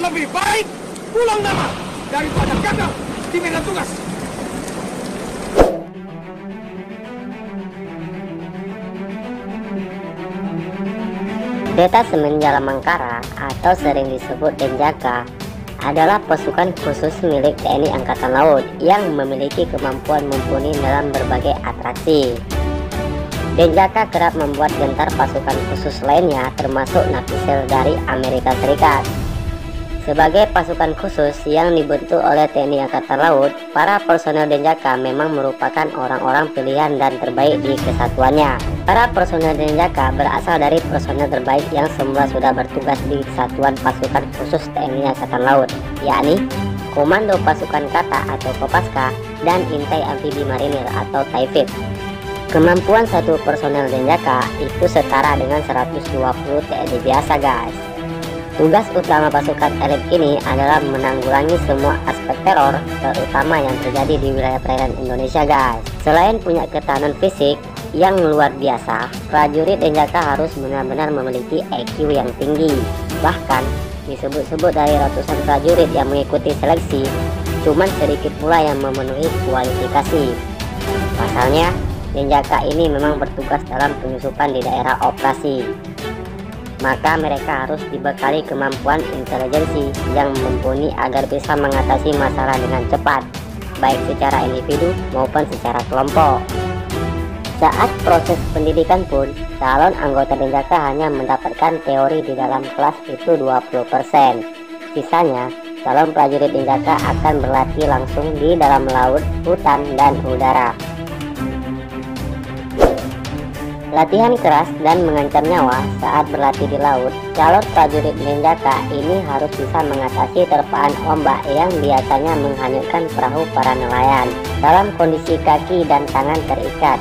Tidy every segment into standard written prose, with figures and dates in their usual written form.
Lebih baik pulang nama daripada gagal di medan tugas. Detasemen Jala Mangkara atau sering disebut Denjaka adalah pasukan khusus milik TNI Angkatan Laut yang memiliki kemampuan mumpuni dalam berbagai atraksi. Denjaka kerap membuat gentar pasukan khusus lainnya termasuk Navisel dari Amerika Serikat. Sebagai pasukan khusus yang dibentuk oleh TNI Angkatan Laut, para personel Denjaka memang merupakan orang-orang pilihan dan terbaik di kesatuannya. Para personel Denjaka berasal dari personel terbaik yang semula sudah bertugas di Satuan Pasukan Khusus TNI Angkatan Laut, yakni Komando Pasukan Kata atau Kopaska dan Intai Amfibi Marinir atau Taifib. Kemampuan satu personel Denjaka itu setara dengan 120 TNI biasa, guys. Tugas utama pasukan elit ini adalah menanggulangi semua aspek teror, terutama yang terjadi di wilayah perairan Indonesia, guys. Selain punya ketahanan fisik yang luar biasa, prajurit Denjaka harus benar-benar memiliki IQ yang tinggi. Bahkan disebut-sebut dari ratusan prajurit yang mengikuti seleksi, cuman sedikit pula yang memenuhi kualifikasi. Pasalnya, Denjaka ini memang bertugas dalam penyusupan di daerah operasi. Maka mereka harus dibekali kemampuan intelijensi yang mumpuni agar bisa mengatasi masalah dengan cepat, baik secara individu maupun secara kelompok. Saat proses pendidikan pun, calon anggota Denjaka hanya mendapatkan teori di dalam kelas itu 20%. Sisanya, calon prajurit Denjaka akan berlatih langsung di dalam laut, hutan, dan udara. Latihan keras dan mengancam nyawa saat berlatih di laut, calon prajurit Denjaka ini harus bisa mengatasi terpaan ombak yang biasanya menghanyutkan perahu para nelayan dalam kondisi kaki dan tangan terikat.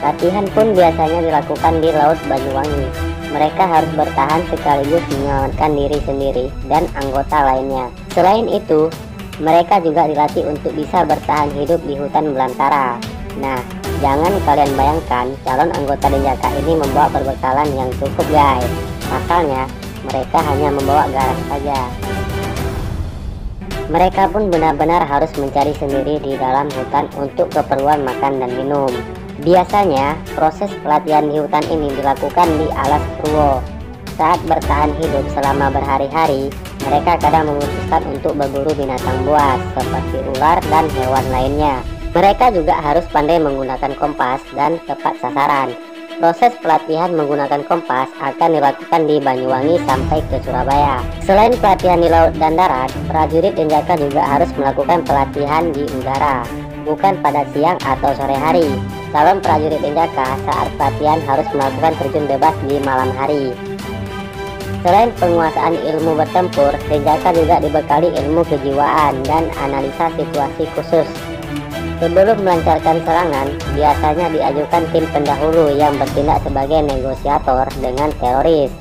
Latihan pun biasanya dilakukan di Laut Banyuwangi. Mereka harus bertahan sekaligus menyelamatkan diri sendiri dan anggota lainnya. Selain itu, mereka juga dilatih untuk bisa bertahan hidup di hutan belantara. Nah, jangan kalian bayangkan calon anggota Denjaka ini membawa perbekalan yang cukup, guys. Pasalnya, mereka hanya membawa garam saja. Mereka pun benar-benar harus mencari sendiri di dalam hutan untuk keperluan makan dan minum. Biasanya, proses pelatihan di hutan ini dilakukan di alas Purwo. Saat bertahan hidup selama berhari-hari, mereka kadang memutuskan untuk berburu binatang buas seperti ular dan hewan lainnya. Mereka juga harus pandai menggunakan kompas dan tepat sasaran. Proses pelatihan menggunakan kompas akan dilakukan di Banyuwangi sampai ke Surabaya. Selain pelatihan di laut dan darat, prajurit Denjaka juga harus melakukan pelatihan di udara, bukan pada siang atau sore hari. Calon prajurit Denjaka saat pelatihan harus melakukan terjun bebas di malam hari. Selain penguasaan ilmu bertempur, Denjaka juga dibekali ilmu kejiwaan dan analisa situasi khusus. Sebelum melancarkan serangan, biasanya diajukan tim pendahulu yang bertindak sebagai negosiator dengan teroris.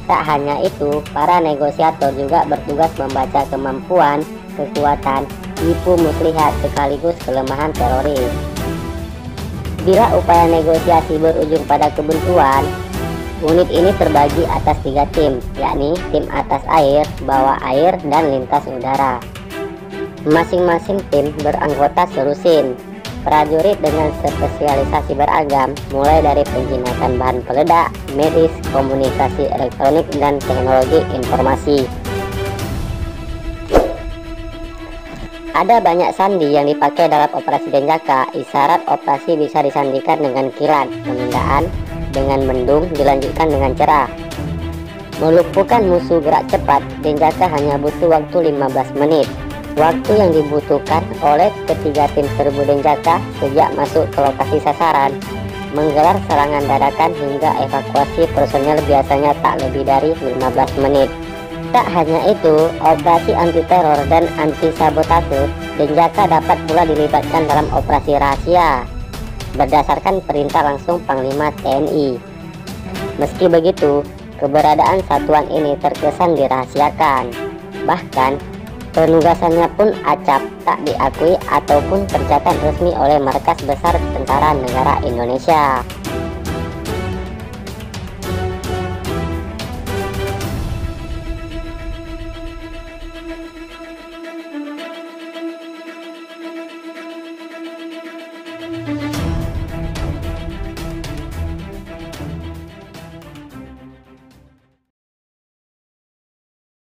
Tak hanya itu, para negosiator juga bertugas membaca kemampuan, kekuatan, tipu muslihat sekaligus kelemahan teroris. Bila upaya negosiasi berujung pada kebuntuan, unit ini terbagi atas 3 tim, yakni tim atas air, bawah air, dan lintas udara. Masing-masing tim beranggota selusin, prajurit dengan spesialisasi beragam, mulai dari penjinakan bahan peledak, medis, komunikasi elektronik, dan teknologi informasi. Ada banyak sandi yang dipakai dalam operasi Denjaka. Isyarat operasi bisa disandikan dengan kilat, penundaan, dengan mendung, dilanjutkan dengan cerah. Melumpuhkan musuh gerak cepat, Denjaka hanya butuh waktu 15 menit. Waktu yang dibutuhkan oleh ketiga tim serbu Denjaka sejak masuk ke lokasi sasaran, menggelar serangan dadakan hingga evakuasi personel biasanya tak lebih dari 15 menit. Tak hanya itu, operasi anti teror dan anti sabotase Denjaka dapat pula dilibatkan dalam operasi rahasia berdasarkan perintah langsung Panglima TNI. Meski begitu, keberadaan satuan ini terkesan dirahasiakan. Bahkan penugasannya pun acap, tak diakui ataupun tercatat resmi oleh Markas Besar Tentara Negara Indonesia.